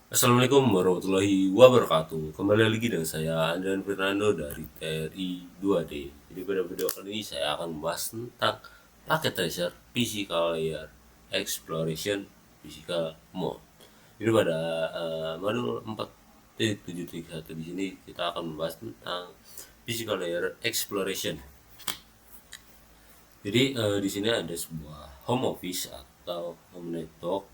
Assalamualaikum warahmatullahi wabarakatuh. Kembali lagi dengan saya Andrian Fernando dari TRI 2D. Jadi pada video kali ini saya akan membahas tentang paket tracer physical layer exploration physical mode. Jadi pada modul 4.731 di sini kita akan membahas tentang physical layer exploration. Jadi di sini ada sebuah home office atau home network,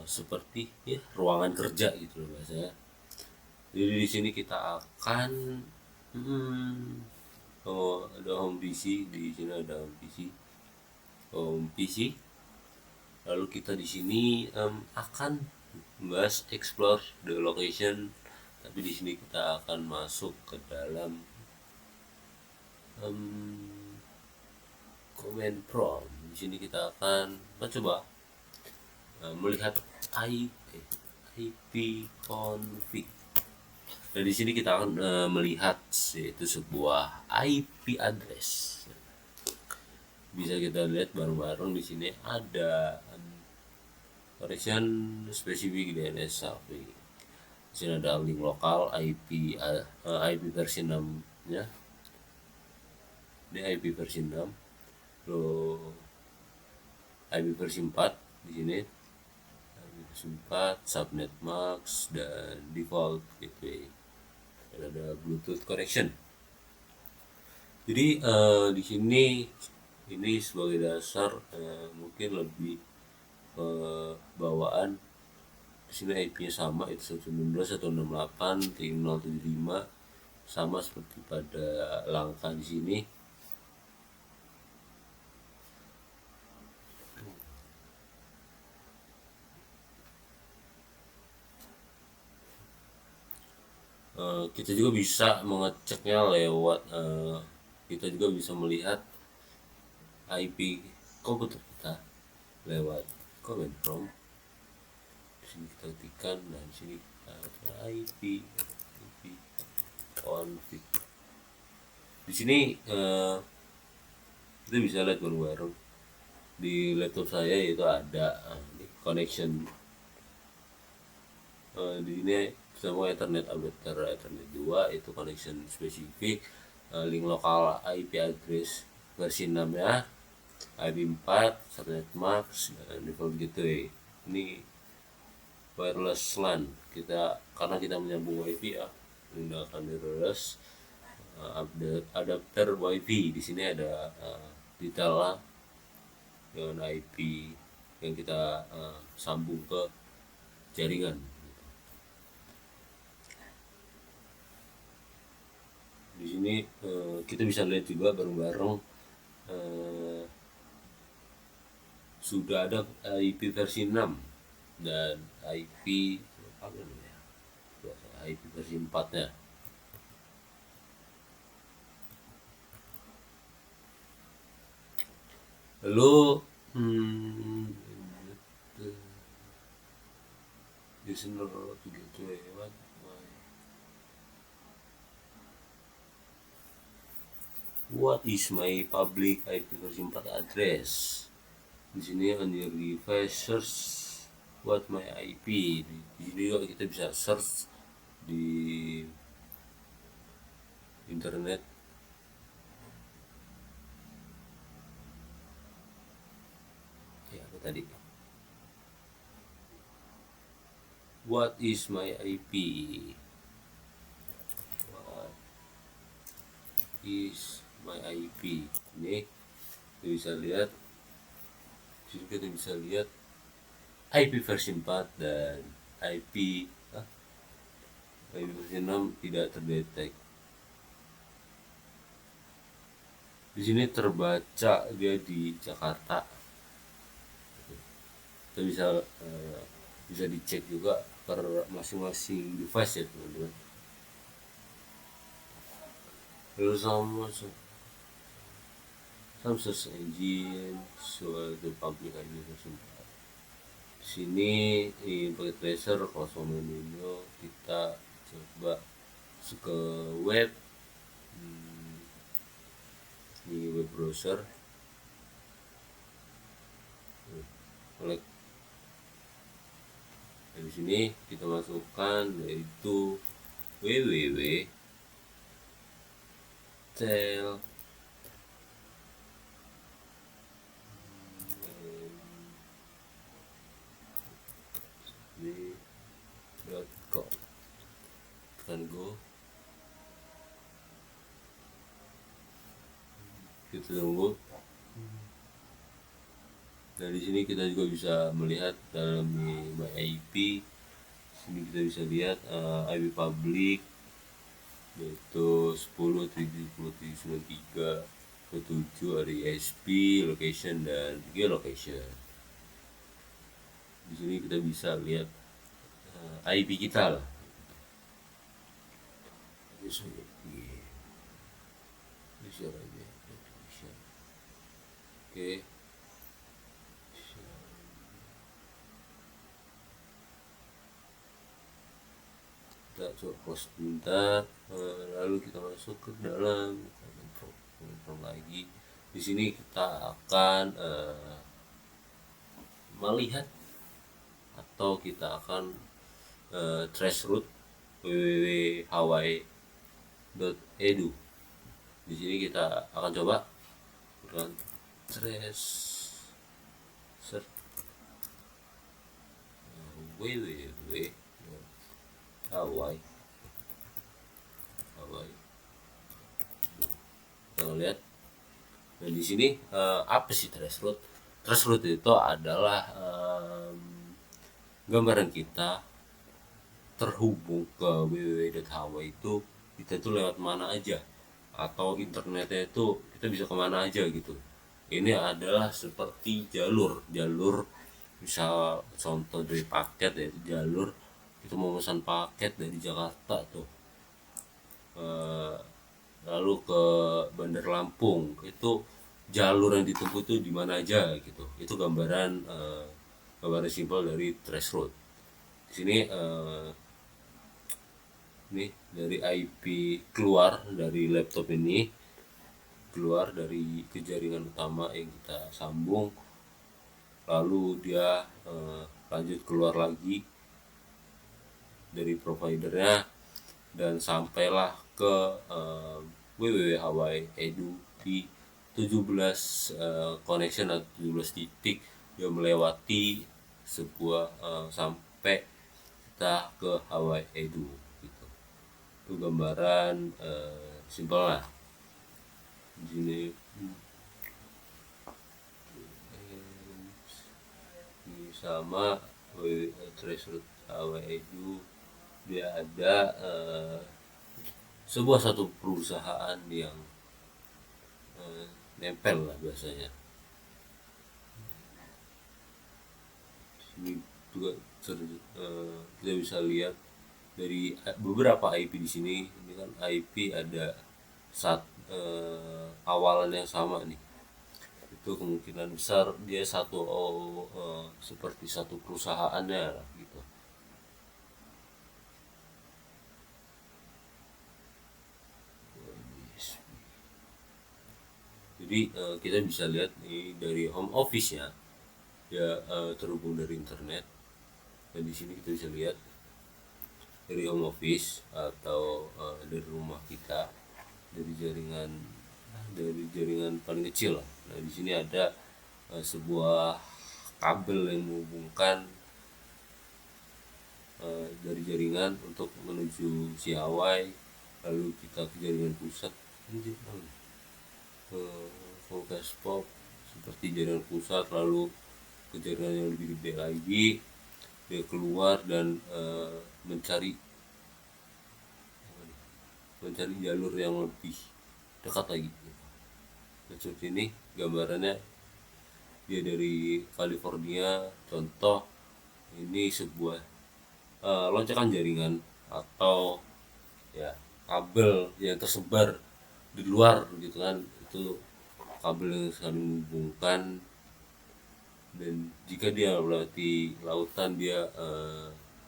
seperti ya ruangan kerja gitu loh bahasanya. Jadi di sini kita akan ada home PC, di sini ada home PC. Lalu kita di sini akan membahas explore the location, tapi di sini kita akan masuk ke dalam command prompt. Di sini kita akan mencoba melihat IP config. Dan di sini kita akan melihat yaitu sebuah IP address. Bisa kita lihat bareng-bareng di sini ada connection spesifik DNS traffic. Di sini ada link lokal IP versi 6-nya. Ini IP versi 6. Lalu IP versi 4 di sini. IP versi 4, subnet max dan default gateway. Dan ada Bluetooth connection. Jadi di sini ini sebagai dasar, mungkin lebih bawaan. Di sini IP-nya sama, itu 116.168.075, sama seperti pada langkah di sini. Kita juga bisa mengeceknya lewat, kita juga bisa melihat IP komputer kita lewat command prompt. Di sini kita ketikkan, dan di sini kita IP config. Di sini kita bisa lihat bareng-bareng di laptop saya, itu ada connection. Di sini semua Ethernet adapter Ethernet 2 itu connection spesifik, link lokal IP address versi 6 ya, IP 4, subnet max, dan default gateway. Ini wireless LAN kita, karena kita menyambung WiFi ya, menggunakan wireless adapter WiFi. Di sini ada detail lah dengan IP yang kita sambung ke jaringan. Di sini kita bisa lihat juga bareng-bareng, sudah ada IP versi 6 dan IP apa namanya? IP versi 4-nya. Lalu listener gitu ya. What is my public IP versi 4 address? Di sini on your device search what my IP. Di sini juga kita bisa search di internet. Ya, apa tadi? What is my IP? What is my IP? Ini kita bisa lihat. Di sini kita bisa lihat IP versi 4 dan IP versi 6 tidak terdetek. Di sini terbaca dia di Jakarta. Kita bisa dicek juga per masing-masing device ya teman-teman. Lalu sama search engine suatu public ID versi 4. Di sini pakai tracer kalau menu kita coba ke web, di web browser, Nah, di sini kita masukkan yaitu www tel com. Tekan go, kita tunggu. Nah, di sini kita juga bisa melihat dalam my IP. Sini kita bisa lihat IP public yaitu 10.70.93.7, ada ISP, location dan geolocation. Di sini kita bisa lihat IP kita lah. Oke. Kita coba post sebentar, lalu kita masuk ke dalam kontrol lagi. Di sini kita akan melihat atau kita akan trace route www.hawaii.edu. Di sini kita akan coba dengan trace search www.hawaii. Kita lihat. Dan di sini apa sih trace route? Trace route itu adalah gambaran kita terhubung ke www.hawaii itu, kita tuh lewat mana aja, atau internetnya itu kita bisa kemana aja gitu. Ini adalah seperti jalur misal contoh dari paket ya, jalur kita mau pesan paket dari Jakarta tuh lalu ke Bandar Lampung, itu jalur yang ditempuh itu di mana aja gitu. Itu gambaran simpel dari trace route. Di sini ini dari IP keluar dari laptop ini, keluar dari ke jaringan utama yang kita sambung, lalu dia lanjut keluar lagi dari providernya dan sampailah ke www.hawaii.edu di 17 connection atau 17 titik. Dia melewati sebuah sampai kita ke Hawaii.edu gitu. Itu gambaran simpel lah. Di sini sama trace route Hawaii.edu, dia ada sebuah satu perusahaan yang nempel lah biasanya. Ini juga kita bisa lihat dari beberapa IP di sini. Ini kan IP ada awalan yang sama nih. Itu kemungkinan besar dia seperti satu perusahaannya lah gitu. Jadi kita bisa lihat nih dari home office-nya ya terhubung dari internet. Dan di sini kita bisa lihat dari home office atau dari rumah kita, dari jaringan paling kecil. Nah, di sini ada sebuah kabel yang menghubungkan dari jaringan untuk menuju si Hawaii, lalu kita ke jaringan pusat. Focus pop seperti jaringan pusat, lalu ke jaringan yang lebih gede lagi, dia keluar dan mencari jalur yang lebih dekat lagi. Nah, seperti ini gambarannya, dia dari California. Contoh ini sebuah lonjakan jaringan atau ya kabel yang tersebar di luar gitu kan. Itu kabel yang saling menghubungkan, dan jika dia melewati lautan, dia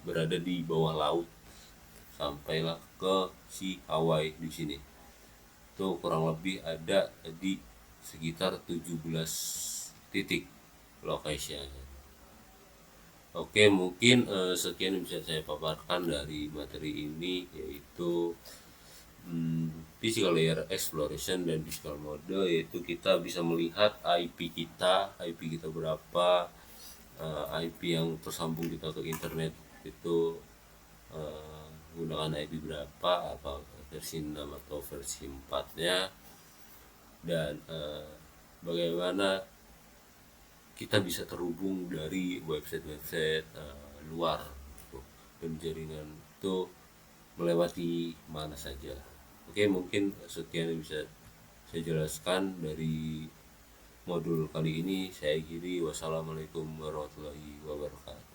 berada di bawah laut, sampailah ke si Hawaii. Di sini itu kurang lebih ada di sekitar 17 titik location. Oke, mungkin sekian yang bisa saya paparkan dari materi ini, yaitu physical layer exploration dan physical model, yaitu kita bisa melihat IP kita berapa, IP yang tersambung kita ke internet itu menggunakan IP berapa, apa versi 6 atau versi 4-nya, dan bagaimana kita bisa terhubung dari website-website luar gitu. Dan jaringan itu melewati mana saja. Oke, mungkin sekian yang bisa saya jelaskan dari modul kali ini. Saya akhiri, wassalamualaikum warahmatullahi wabarakatuh.